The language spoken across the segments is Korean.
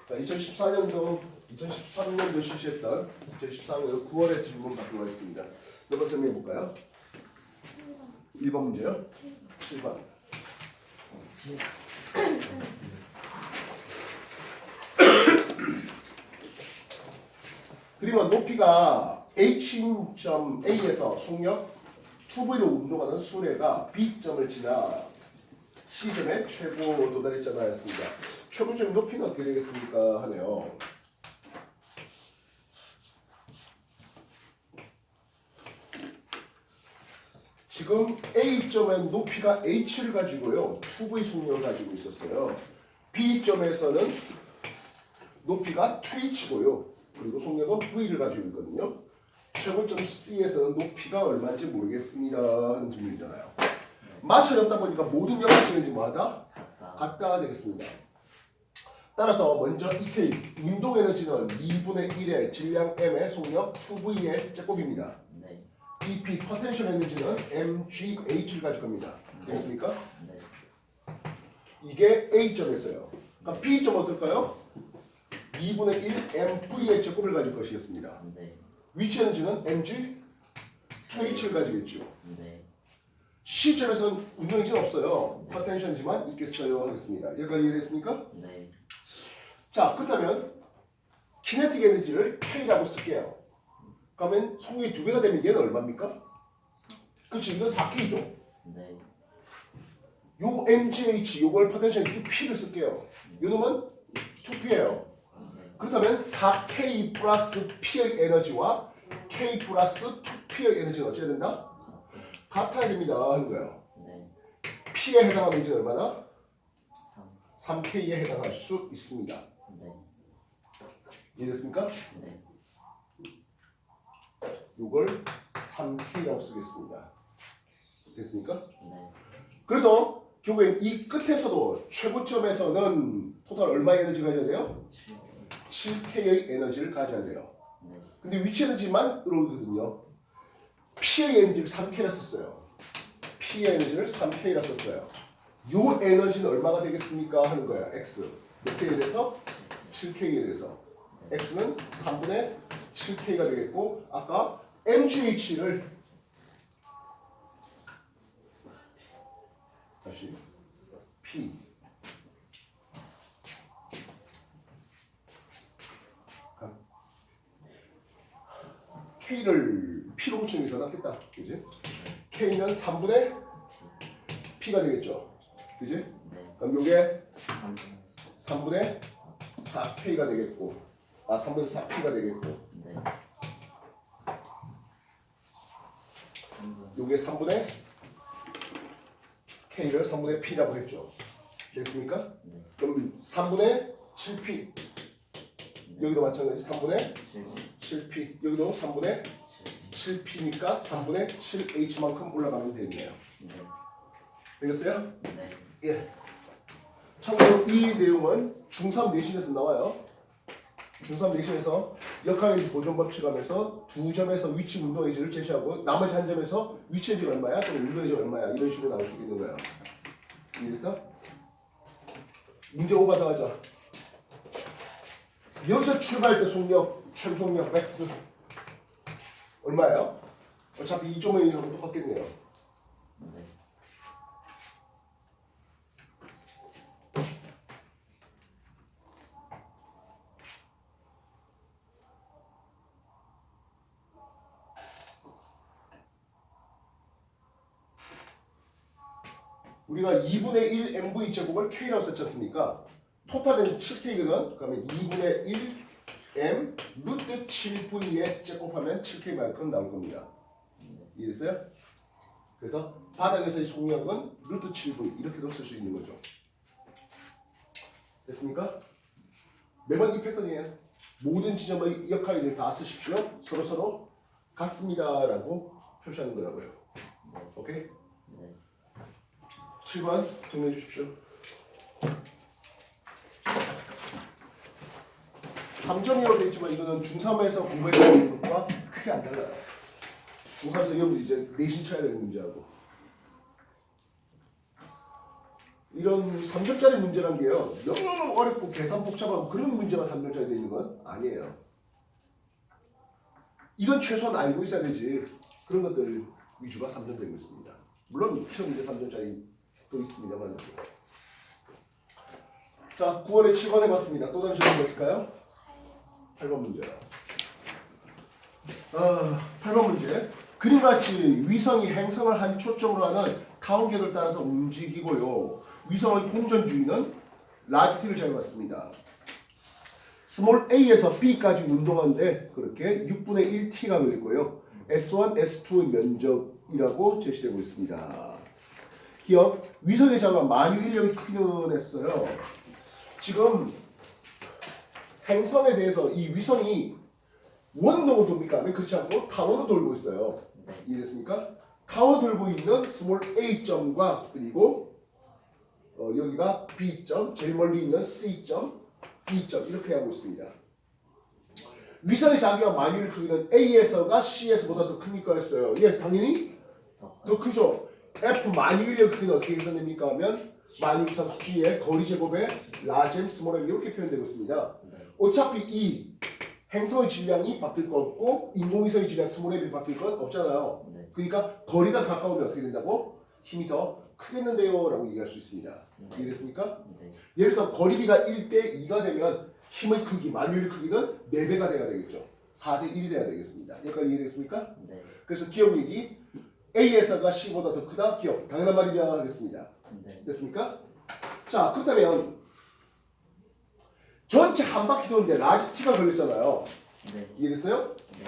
2014년도 2013년도 실시했던 2014년 9월에 질문 받고 있습니다. 한번 설명해 볼까요? 1번 문제요. 7번. 그러면 높이가 H점에서 속력 2V로 운동하는 수레가 B점을 지나 C점에 최고 도달했잖아 했습니다. 최고점 높이는 어떻게 되겠습니까? 하네요. 지금 A점의 높이가 H를 가지고요. 2V 속력을 가지고 있었어요. B점에서는 높이가 2H고요. 그리고 속력은 V를 가지고 있거든요. 최고점 C에서는 높이가 얼마인지 모르겠습니다 하는 질문이잖아요. 마찰이 없다 보니까 모든 역학적인지 뭐하다? 같다 되겠습니다. 따라서 먼저 EK, 운동에너지는 2분의 1의 질량 M의 속력 2V의 제곱입니다. 네. EP, 포텐셜 에너지는 MGH를 가질 겁니다. 되겠습니까? 네. 이게 A점에서요. 그럼 B점 어떨까요? 2분의 1 MV의 제곱을 가질 것이겠습니다. 네. 위치 에너지는 mg 2h를 가지겠죠. 네. C점에서는 운동에너지는 없어요. 포텐셜이지만 있겠어요 하겠습니다. 여기까지 이해됐습니까? 네. 자, 그렇다면 키네틱 에너지를 K라고 쓸게요. 그러면 속력이 2배가 되면 얘는 얼마입니까? 그렇지, 이건 4K죠. 네. 요 MGH, 요걸 포텐셜 P를 쓸게요. 요 놈은 2P예요. 그렇다면 4K 플러스 P의 에너지와 K 플러스 2P의 에너지는 어찌해야 된다? 같아야 됩니다 하는 거예요. 네. P에 해당하는 에너지는 얼마나? 3. 3K에 해당할 수 있습니다. 네. 이해됐습니까? 네. 요걸 3K라고 쓰겠습니다. 됐습니까? 네. 그래서 결국엔 이 끝에서도 최고점에서는 토탈 얼마의 에너지를 가져야 돼요? 7K의 에너지를 가져야 돼요. 네. 근데 위치 에너지만 들어오거든요. P의 에너지를 3K라 썼어요. P의 에너지를 3K라 썼어요. 요 에너지는 얼마가 되겠습니까? 하는 거야. X. 몇 K에 대해서? 7K에 대해서. X는 3분의 7K가 되겠고 아까 MGH를 다시 P K를 P로 붙이는 게 더 낫겠다. 그지? K는 3분의 P가 되겠죠. 그지? 네. 그럼 요게 3. 3분의 4K가 되겠고 3분의 4P가 되겠고 네. 요게 3분의 K를 3분의 P라고 했죠. 됐습니까? 네. 그럼 3분의 7P 여기도 마찬가지 3분의 7P 여기도 3분의 7P니까 3분의 7H만큼 올라가면 되겠네요. 네. 되겠어요? 네. 예. 참고로 이 내용은 중3 내신에서 나와요. 중3 내신에서 역학에서 보존 법칙하면서 두 점에서 위치 운동에너지를 제시하고 나머지 한 점에서 위치 에너지가 얼마야 또는 운동에너지가 얼마야 이런 식으로 나올 수 있는 거예요. 이해됐어? 문제 5 받아가자. 여기서 출발할 때 속력, 최고 속력 맥스 얼마예요? 어차피 2.5 이상은 똑같겠네요. 네. 우리가 2분의 1 MV 제곱을 K라고 썼지 않습니까? 토탈은 7K거든. 그러면 2분의 1 M 루트 7V에 제곱하면 7K만큼 나올 겁니다. 이해됐어요? 그래서 바닥에서의 속력은 루트 7V 이렇게도 쓸 수 있는 거죠. 됐습니까? 매번 이 패턴이에요. 모든 지점의 역할을 다 쓰십시오. 서로 같습니다라고 표시하는 거라고요. 오케이? 네. 7번 정리해 주십시오. 3.25 되어 있지만 이거는 중3에서 공부했던 것과 크게 안 달라요. 중3에서 이런 이제 내신 쳐야 되는 문제하고 이런 이런 3점짜리 문제란 게요. 너무 어렵고 계산 복잡하고 그런 문제만 3점짜리 돼 있는 건 아니에요. 이건 최소한 알고 있어야 되지. 그런 것들 위주가 3점 되고 있습니다. 물론 시험 문제 3점짜리도 있습니다만. 자, 9월에 7번 해봤습니다. 또 다른 질문 있을까요? 8번 문제요. 8번 문제. 그림같이 위성이 행성을 한 초점으로 하는 타원격을 따라서 움직이고요. 위성의 공전주의는 라지 t를 잡았습니다. 스몰 a에서 b까지 운동하는데 그렇게 6분의 1t가 걸리고요. S1, S2의 면적이라고 제시되고 있습니다. 기억, 위성의 자가 만유 인력의 크기는 했어요. 지금 행성에 대해서 이 위성이 원동으로 돕니까? 그렇지 않고 타원으로 돌고 있어요. 이해됐습니까? 타워 돌고 있는 스몰 a점과 그리고 여기가 b점, 제일 멀리 있는 c점, b점 이렇게 하고 있습니다. 위성의 자기와 만유의 크기는 a에서가 c에서보다 더 크니까 했어요. 예, 당연히 더 크죠. f 만유의 크기는 어떻게 계산됩니까? 하면 만유상수 g의 거리 제곱에 라지 스몰 m 이렇게 표현되고 있습니다. 어차피 이 행성의 질량이 바뀔 거 없고 인공위성의 질량 스몰 m이 바뀔 건 없잖아요. 그러니까 거리가 가까우면 어떻게 된다고? 힘이 더 크겠는데요 라고 얘기할 수 있습니다. 이해됐습니까? 예를 들어서 거리비가 1대 2가 되면 힘의 크기, 만유의 크기는 4배가 돼야 되겠죠. 4대 1이 돼야 되겠습니다. 여기까지 이해됐습니까? 네. 그래서 기억력이 A에서가 C보다 더 크다? 기억. 당연한 말이냐 하겠습니다. 네. 됐습니까? 자, 그렇다면 전체 한 바퀴 도는데 라지 T가 걸렸잖아요. 네. 이해됐어요? 네.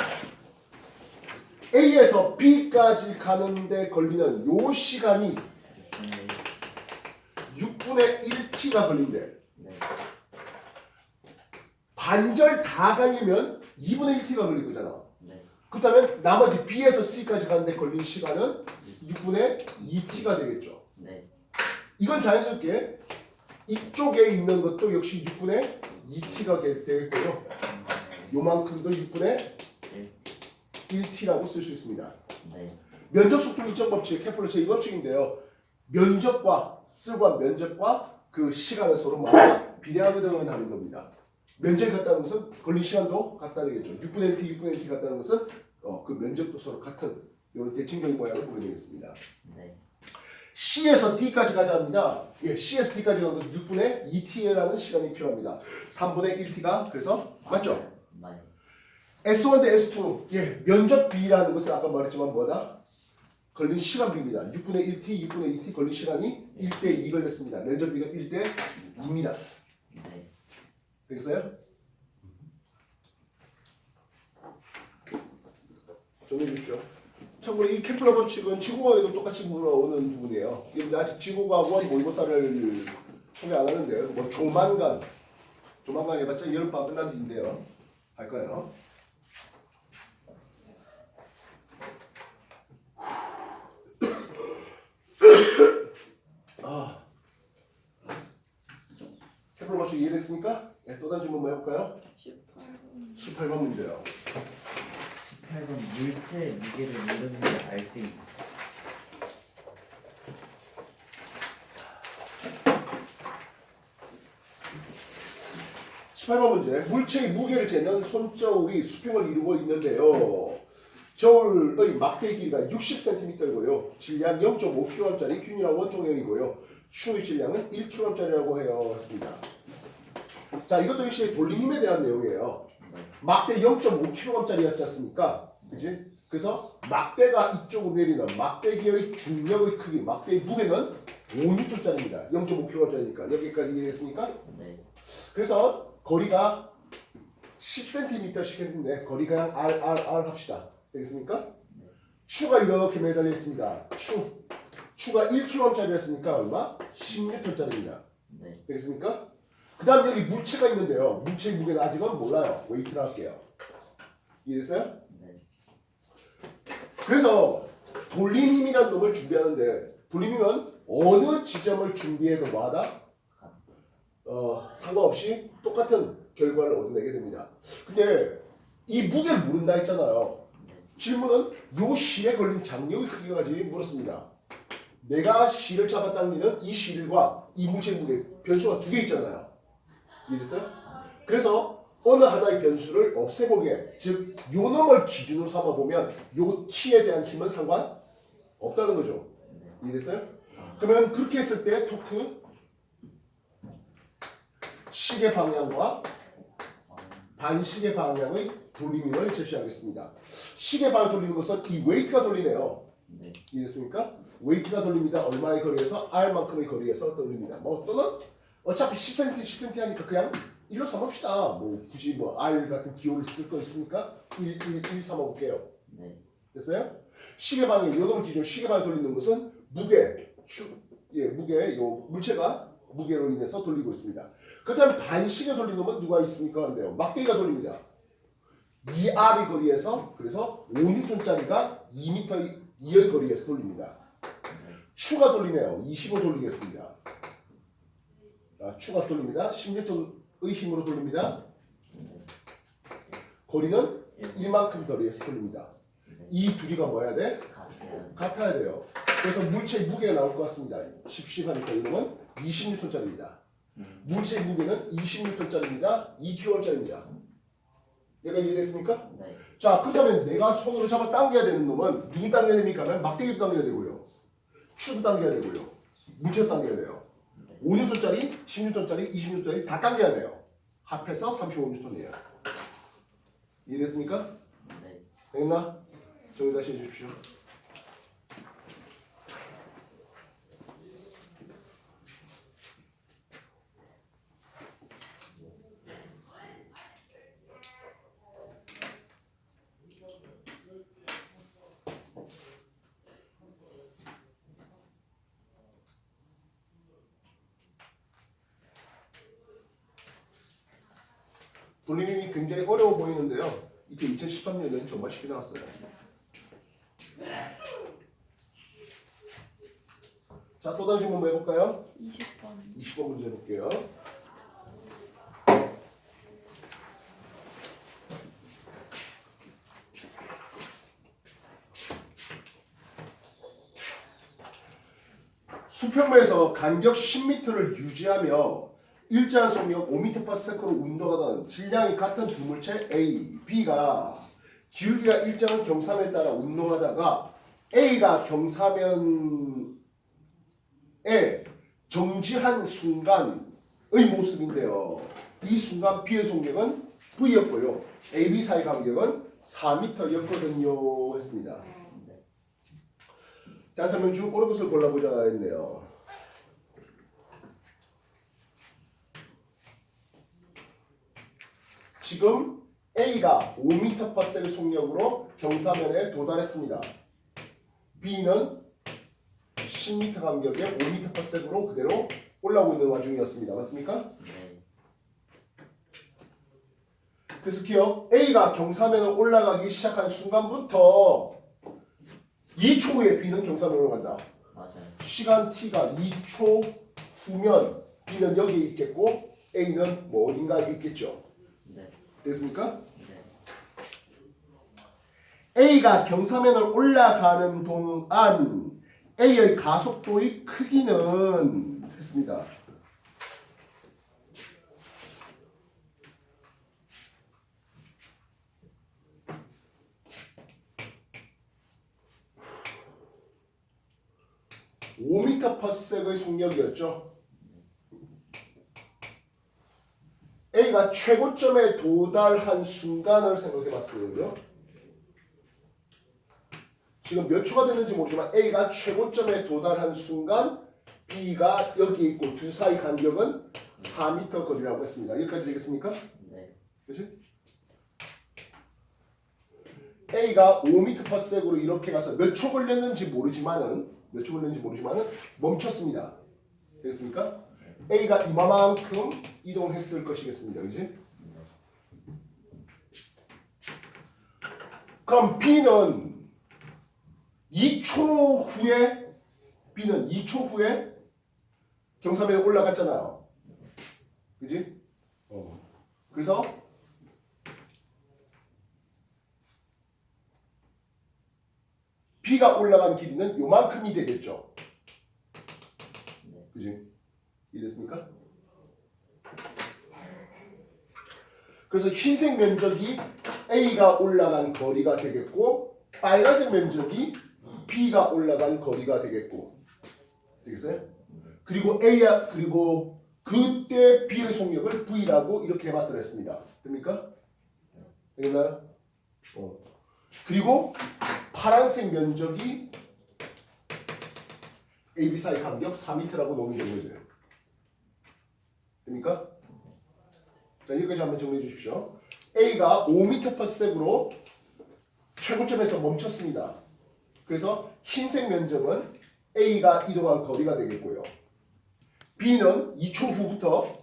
A에서 B까지 가는데 걸리는 요 시간이 6분의 1t가 걸린대. 네. 반절 다 가려면 2분의 1t가 걸릴 거잖아. 네. 그렇다면 나머지 B에서 C까지 가는데 걸린 시간은 6분의 2t가 되겠죠. 네. 이건 자연스럽게 이쪽에 있는 것도 역시 6분의 2t가 되겠고요. 요만큼도 6분의 1t라고 쓸 수 있습니다. 네. 면적 속도 일정 법칙, 케플러 제2법칙인데요. 면적과 쓸과 면적과 그 시간은 서로 뭐가 비례하거든 하는 겁니다. 면적이 같다는 것은 걸린 시간도 같다 되겠죠. 6분의 1t, 6분의 1t 같다는 것은 그 면적도 서로 같은 이런 대칭적인 모양을 보게 되겠습니다. 네. C에서 D까지 가자 합니다. 예, C에서 D까지 가는 것은 6분의 2t라는 시간이 필요합니다. 3분의 1t가 그래서 맞죠? 네. S1 대 S2 예, 면적 비라는 것은 아까 말했지만 뭐다? 걸린 시간 비입니다. 6분의 1t, 6분의 2t 걸린 시간이 1대 2 걸렸습니다. 면적 비가 1대 2입니다. 네. 되겠어요? 정리해 주십시오. 참고로 이 케플러 법칙은 지구과학에도 똑같이 물어오는 부분이에요. 근데 아직 지구과학원 모의고사를 소개 안 하는데 뭐 조만간 해봤자 여름방학 끝난 뒤인데요. 할 거예요. 케플러 법칙 이해됐습니까? 네, 또 다른 질문 한번 해볼까요? 18번 문제요. 18번 물체의 무게를 모르는 걸 알 수 있다. 문제. 물체의 무게를 재는 손저울이 수평을 이루고 있는데요. 저울의 막대 길이가 60cm이고요. 질량 0.5kg짜리 균일한 원통형이고요. 추의 질량은 1kg짜리라고 해요. 했습니다. 자, 이것도 역시 돌림힘에 대한 내용이에요. 막대 0.5kg짜리였지 않습니까? 그지? 그래서 막대가 이쪽으로 내리는 막대기의 중력의 크기, 막대의 무게는 5N짜리입니다. 0.5kg짜리니까. 여기까지 이해했습니까? 네. 그래서 거리가 10cm씩 했는데 거리 그냥 R 합시다. 되겠습니까? 추가 이렇게 매달려 있습니다. 추가 1kg짜리였으니까 얼마? 10N짜리입니다. 네. 되겠습니까? 그 다음 여기 물체가 있는데요. 물체의 무게는 아직은 몰라요. 웨이트를 할게요. 이해됐어요? 네. 그래서 돌림힘이라는 놈을 준비하는데 돌림힘은 어느 지점을 준비해도 뭐하다? 상관없이 똑같은 결과를 얻어내게 됩니다. 근데 이 무게를 모른다 했잖아요. 질문은 요 실에 걸린 장력의 크기까지 물었습니다. 내가 C를 잡아당기는 이 C일과 이 물체의 무게 변수가 두 개 있잖아요. 이해됐어요? 그래서 어느 하나의 변수를 없애보게, 즉 요 놈을 기준으로 삼아보면 요 T에 대한 힘은 상관 없다는 거죠. 이해됐어요? 그러면 그렇게 했을 때 토크 시계 방향과 반시계 방향의 돌림을 제시하겠습니다. 시계 방향 돌리는 것은 이 웨이트가 돌리네요. 네. 이해됐습니까? 웨이트가 돌립니다. 얼마의 거리에서? R만큼의 거리에서 돌립니다. 뭐 또는 어차피 10cm, 10cm 하니까 그냥 1로 삼읍시다. 뭐 굳이 뭐 R 같은 기호를 쓸 거 있습니까? 1 삼아볼게요. 네. 됐어요? 시계 방향, 요놈을 기준 시계 방향 돌리는 것은 무게, 무게, 요 물체가 무게로 인해서 돌리고 있습니다. 그렇다면 반시계 돌리는 건 누가 있습니까? 근데요. 막대기가 돌립니다. 2R의 거리에서, 그래서 5N짜리가 2의 거리에서 돌립니다. 추가 돌리네요. 25 돌리겠습니다. 추가 돌립니다. 10N의 힘으로 돌립니다. 거리는 1만큼 거리에서 돌립니다. 이 둘이가 뭐야 돼? 같아야 돼요. 그래서 물체의 무게가 나올 것 같습니다. 10씩 하니까 이놈은 20N짜리입니다. 물체의 무게는 20N짜리입니다. 2kg짜리입니다. 얘가 이해됐습니까? 네. 자, 그렇다면 내가 손으로 잡아 당겨야 되는 놈은 누구 당겨야 됩니까? 막대기도 당겨야 되고요. 추도 당겨야 되고요. 물체도 당겨야 돼요. 5N짜리, 10N짜리, 20N짜리 다 당겨야 돼요. 합해서 35N이에요. 이해됐습니까? 네. 됐나? 정리 다시 해주십시오. 돌림이 굉장히 어려워 보이는데요. 이게 2013년에는 정말 쉽게 나왔어요. 자, 또 다시 한번 해볼까요? 20번. 20번 문제 해볼게요. 수평면에서 간격 10m를 유지하며 일정한 속력 5m/s로 운동하던 질량이 같은 두 물체 A, B가 기울기가 일정한 경사면에 따라 운동하다가 A가 경사면에 정지한 순간의 모습인데요. 이 순간 B의 속력은 V였고요. A, B 사이 간격은 4m였거든요. 했습니다. 다른 설명 중 옳은 것을 골라보자 했네요. 지금 A가 5m/s 속력으로 경사면에 도달했습니다. B는 10m 간격에 5m/s로 그대로 올라오고 있는 와중이었습니다. 맞습니까? 네. 그래서 기억, A가 경사면을 올라가기 시작한 순간부터 2초 후에 B는 경사면으로 간다. 맞아요. 시간 T가 2초 후면 B는 여기에 있겠고 A는 뭐 어딘가에 있겠죠. 네. 됐습니까? 네. A가 경사면을 올라가는 동안 A의 가속도의 크기는 했습니다. (5m/s의) 속력이었죠. A가 최고점에 도달한 순간을 생각해 봤어요. 지금 몇 초가 됐는지 모르지만 A가 최고점에 도달한 순간 B가 여기 있고 두 사이 간격은 4m 거리라고 했습니다. 여기까지 되겠습니까? 네. 그렇지? A가 5m/s로 이렇게 가서 몇 초 걸렸는지 모르지만은 멈췄습니다. 되겠습니까? A가 이만큼 이동했을 것이겠습니다. 그렇지? 그럼 B는 2초 후에 경사면에 올라갔잖아요. 그지? 그래서 B가 올라간 길이는 요만큼이 되겠죠. 그지? 이해됐습니까? 그래서 흰색 면적이 A가 올라간 거리가 되겠고 빨간색 면적이 B가 올라간 거리가 되겠고 되겠어요? 그리고 그때 B의 속력을 V라고 이렇게 해봤더랬습니다. 됩니까? 되겠나요? 그리고 파란색 면적이 AB 사이 간격 4m라고 놓으면 되는 거죠. 됩니까? 자, 여기까지 한번 정리해 주십시오. A가 5m/s으로 최고점에서 멈췄습니다. 그래서 흰색 면적은 A가 이동한 거리가 되겠고요. B는 2초 후부터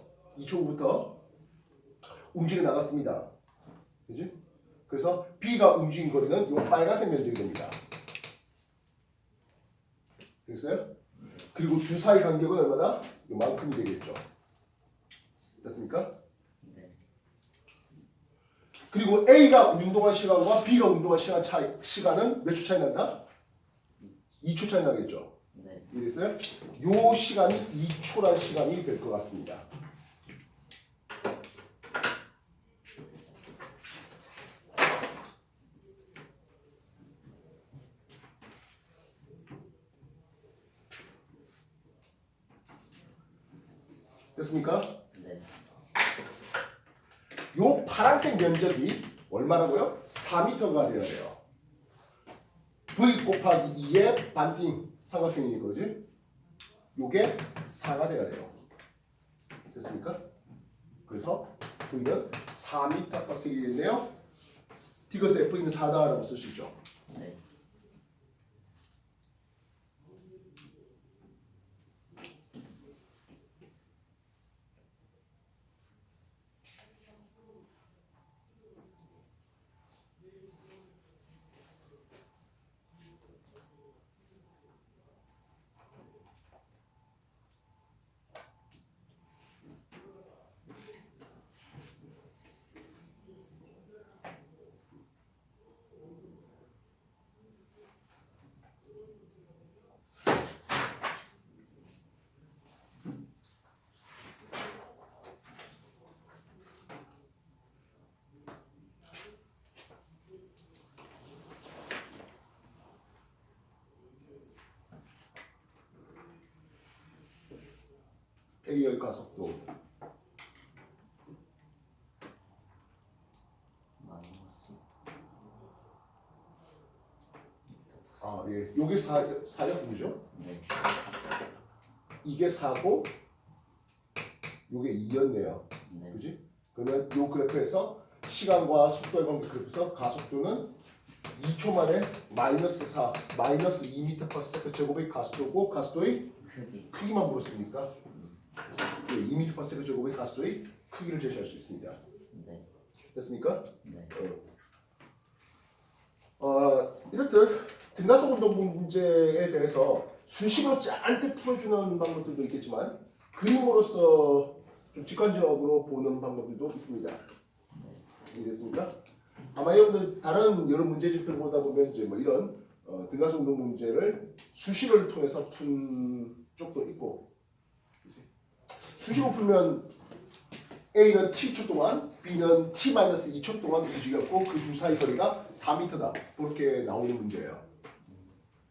움직여 나갔습니다. 그지? 그래서 B가 움직인 거리는 이 빨간색 면적이 됩니다. 됐어요? 그리고 두 사이 간격은 얼마나? 이만큼이 되겠죠. 됐습니까? 네. 그리고 A가 운동한 시간과 B가 운동한 시간은 몇 초 차이 난다? 2초 차이 나겠죠. 네. 이해됐어요? 요 시간이 2초란 시간이 될 것 같습니다. 됐습니까? 네. 요 파란색 면적이 얼마라고요? 4m가 되어야 돼요. V 곱하기 2의 반띵 삼각형인 거지? 요게 4가 돼야 돼요. 됐습니까? 그래서 V는 4m/s이겠네요. 디귿에 V는 4다라고 쓸 수 있죠. 네. A의 가속도 마이너스. 예. 요게 4역 그죠? 네. 이게 4고 요게 2였네요. 네. 그지? 그러면 요 그래프에서 시간과 속도의 관계 그래프에서 가속도는 2초 만에 -4, -2m/s 제곱의 가속도고 가속도의 크기. 크기만 물었으니까 2m/s 제곱의 가속도의 크기를 제시할 수 있습니다. 네. 됐습니까? 네. 이렇듯 등가속 운동 문제에 대해서 수식으로 짧게 풀어주는 방법들도 있겠지만 그림으로서 좀 직관적으로 보는 방법들도 있습니다. 이해됐습니까? 아마 여러분들 다른 여러 문제집들 보다 보면 이제 뭐 이런 등가속 운동 문제를 수식을 통해서 푼 쪽도 있고 수식으로 풀면 A는 t초 동안 B는 t-2초 동안 움직였고 그 두 사이 거리가 4m다. 그렇게 나오는 문제예요.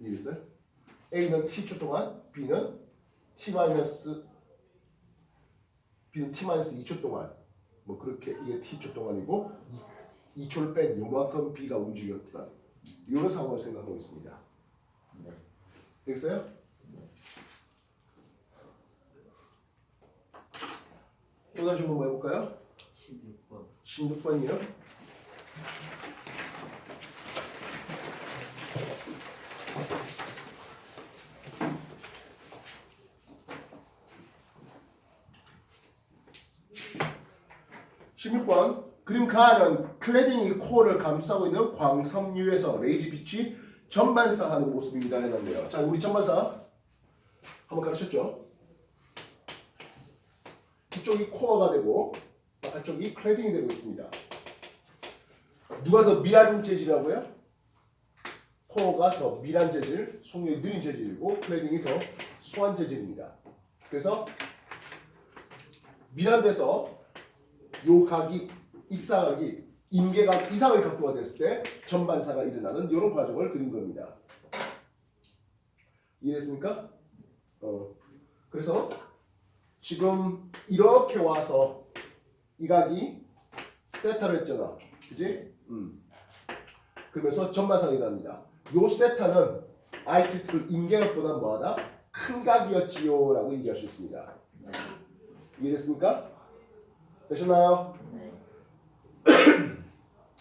이해됐어요? A는 t초 동안 B는 t-2초 동안 뭐 그렇게 이게 t초 동안이고 2초를 뺀 요만큼 B가 움직였다. 이런 상황을 생각하고 있습니다. 네. 되겠어요? 또 다시 한번 해볼까요? 16번. 16번이요. 그림 가는 클래딩이 코어를 감싸고 있는 광섬유에서 레이지 빛이 전반사하는 모습입니다. 해놨네요. 자, 우리 전반사 한번 가르쳤죠? 이쪽이 코어가 되고 바깥쪽이 클래딩이 되고 있습니다. 누가 더 밀한 재질이라고요? 코어가 더 밀한 재질, 속력이 느린 재질이고 클래딩이 더 수한 재질입니다. 그래서 미란돼서 요 각이 입사각이 임계각 이상의 각도가 됐을 때 전반사가 일어나는 이런 과정을 그린 겁니다. 이해됐습니까? 그래서 지금 이렇게 와서 이 각이 세타를 했잖아. 그지? 그러면서 전반사가 일어납니다. 요 세타는 아이크리티컬 임계각보다 뭐하다? 큰 각이었지요 라고 얘기할 수 있습니다. 네. 이해됐습니까? 되셨나요? 네.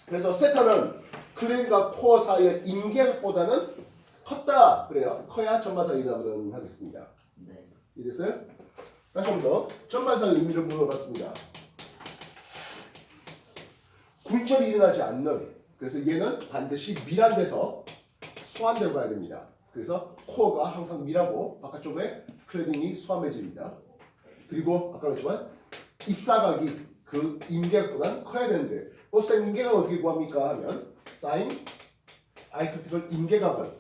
그래서 세타는 클레인과 코어 사이의 임계각보다는 컸다. 그래요. 커야 전반사가 일어나거든 하겠습니다. 네. 이해됐어요? 다시 한 번 더 전반사의 의미를 물어봤습니다. 굴절이 일어나지 않는, 그래서 얘는 반드시 밀한돼서 소환되어 봐야 됩니다. 그래서 코어가 항상 밀하고 바깥쪽에 클레딩이 소환매질입니다. 그리고 아까 말했지만 입사각이 그 임계각보다는 커야 되는데 쌤 임계각 어떻게 구합니까 하면 사인 아이크리티컬 임계각은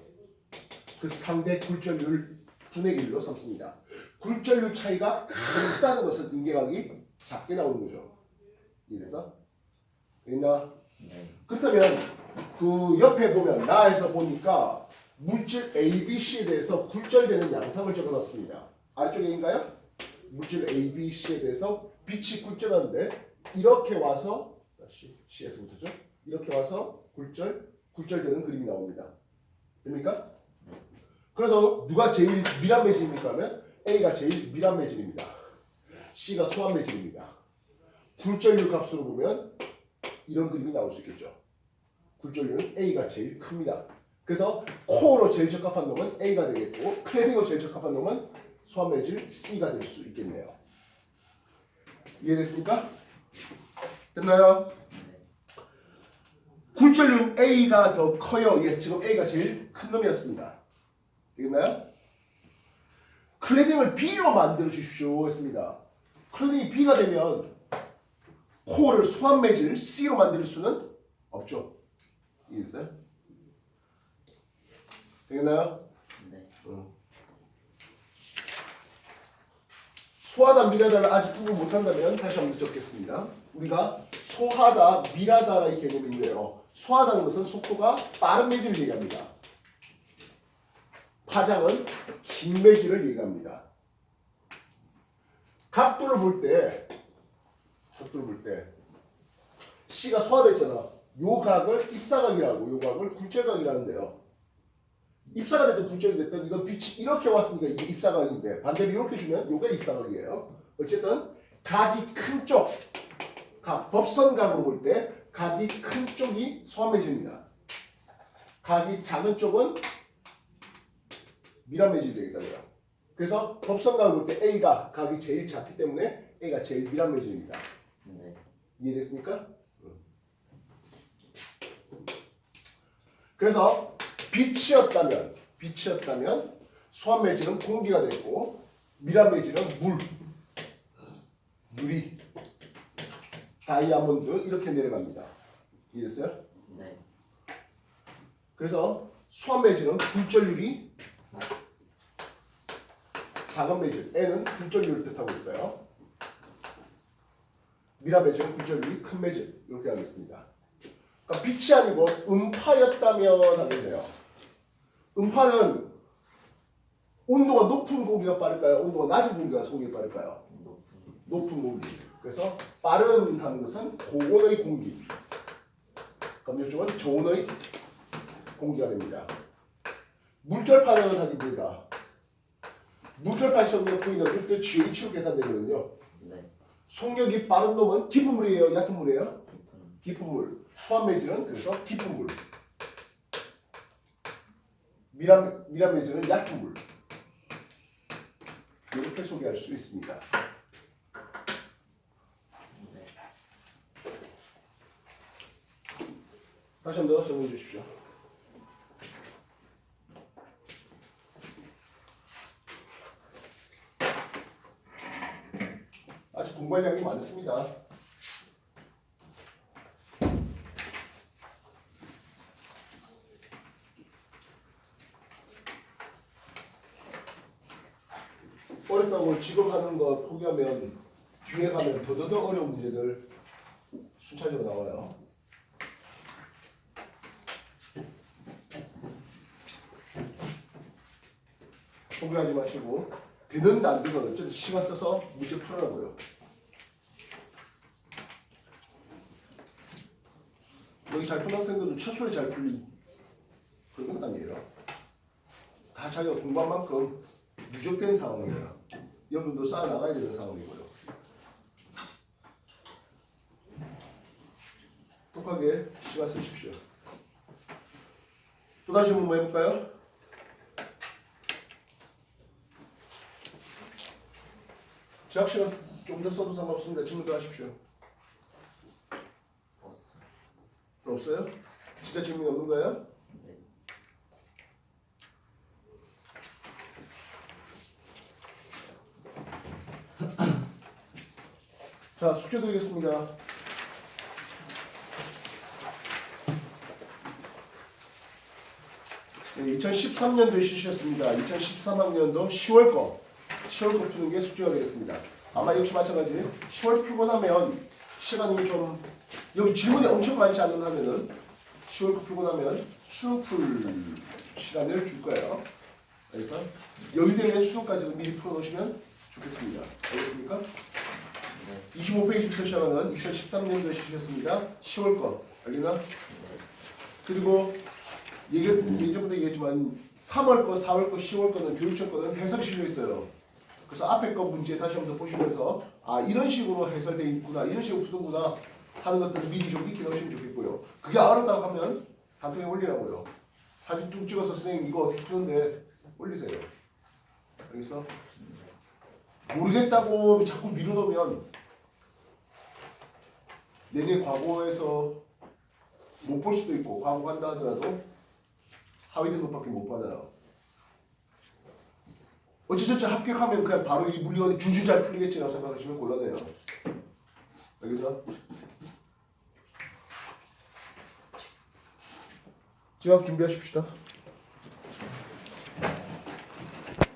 그 상대 굴절률 분의 1로 삼습니다. 굴절률 차이가 크다는 것은 임계각이 작게 나오는 거죠. 이해됐어? 됐나? 네. 그렇다면 그 옆에 보면 나에서 보니까 물질 A, B, C에 대해서 굴절되는 양상을 적어놨습니다. 아래쪽에 인가요? 물질 A, B, C에 대해서 빛이 굴절하는데 이렇게 와서 다시 C에서부터죠. 이렇게 와서 굴절되는 그림이 나옵니다. 됩니까? 그래서 누가 제일 밀한 매질입니까 하면 A가 제일 밀한 매질입니다. C가 소한 매질입니다. 굴절률 값으로 보면 이런 그림이 나올 수 있겠죠. 굴절률은 A가 제일 큽니다. 그래서 코어로 제일 적합한 놈은 A가 되겠고 클레딩으로 제일 적합한 놈은 소한 매질 C가 될 수 있겠네요. 이해됐습니까? 됐나요? 굴절률은 A가 더 커요. 예, 지금 A가 제일 큰 놈이었습니다. 되겠나요? 클레딩을 B로 만들어 주십시오 했습니다. 클레딩이 B가 되면 코어를 소한 매질 C로 만들 수는 없죠. 이해됐어요? 되겠나요? 네. 소하다 미라다를 아직 구분 못한다면 다시 한번 적겠습니다. 우리가 소하다 미라다라는 개념이 있는데요. 소하다는 것은 속도가 빠른 매질을 얘기합니다. 파장은 긴 매질을 얘기합니다. 각도를 볼 때 C가 소화됐잖아. 요 각을 입사각이라고, 요 각을 굴절각이라는데요. 입사가 됐든 굴절이 됐든 이건 빛이 이렇게 왔으니까 이게 입사각인데 반대로 이렇게 주면 요게 입사각이에요. 어쨌든 각이 큰 쪽, 법선각으로 볼 때 각이 큰 쪽이 소환매질입니다. 각이 작은 쪽은 밀환매질이 되겠다고요. 그래서 법선각을 볼 때 A가 각이 제일 작기 때문에 A가 제일 밀환매질입니다. 네. 이해됐습니까? 그래서 빛이었다면 소환매질은 공기가 됐고 밀환매질은 유리, 다이아몬드 이렇게 내려갑니다. 이해됐어요? 네. 그래서 소환매질은 굴절률이 작은 매질, N은 굴절률을 뜻하고 있어요. 밀환매질은 굴절률이 큰 매질 이렇게 하겠습니다. 그러니까 빛이 아니고 음파였다면 하면 돼요. 음파는 온도가 높은 공기가 빠를까요? 온도가 낮은 공기가 빠를까요? 높은 공기. 그래서 빠른 하는 것은 고온의 공기. 그럼 이쪽은 저온의 공기가 됩니다. 물결파는 하기보다 물결파 속력 V는 그때 GH로 계산되거든요. 네. 속력이 빠른 놈은 깊은 물이에요? 얕은 물이에요? 깊은 물. 소환매질은 그래서 깊은 물. 밀환매질은 얕은 물. 이렇게 소개할 수 있습니다. 네. 다시 한 번 더 정리해 주십시오. 아직 공부할 양이 많습니다. 어렵다고 지금 하는 거 포기하면 뒤에 가면 더더더 어려운 문제들 순차적으로 나와요. 포기하지 마시고 되는 안 되는 어쨌든 시간 써서 문제 풀어라고요. 여기 잘 푼 학생들도 첫술에 잘 풀린 그런 건 아니에요. 다 자기가 공부한 만큼 누적된 상황이에요. 여러분도 쌓아 나가야 되는 상황이고요. 똑하게 시간 쓰십시오. 또 다시 한번 해볼까요? 제학 시간 좀 더 써도 상관없습니다. 질문도 하십시오. 없어요? 진짜 질문이 없는 거예요? 네. 자, 숙제 드리겠습니다. 네, 2013년도에 실시했습니다. 2013학년도 10월 거 푸는 게 숙제가 되겠습니다. 아마 역시 마찬가지 10월 풀고 나면 시간이 좀 여기 질문이 엄청 많지 않는 하면은 10월 거 풀고 나면 수능 풀 시간을 줄 거예요. 그래서 여기 되면 수능까지도 미리 풀어놓으시면 좋겠습니다. 알겠습니까? 25페이지부터 시작하는 2013년도에 실시했습니다. 10월 거 알겠나? 그리고 예전부터 얘기했지만 3월 거, 4월 거, 10월 거는 교육청 거는 해석이 실려 있어요. 그래서 앞에 거 문제 다시 한번 더 보시면서 아 이런 식으로 해설되어 있구나, 이런 식으로 푸는구나 하는 것들을 미리 좀 익혀 놓으시면 좋겠고요. 그게 어렵다고 하면 단톡에 올리라고요. 사진 좀 찍어서 선생님 이거 어떻게 푸는데 올리세요. 알겠어? 모르겠다고 자꾸 미루놓으면 내년 과거에서 못 볼 수도 있고 과거 간다 하더라도 하위 등급밖에 못 받아요. 어찌저찌 합격하면 그냥 바로 이 물리원이 줄줄 잘 풀리겠지라고 생각하시면 곤란해요. 알겠어? 지각 준비하십시다.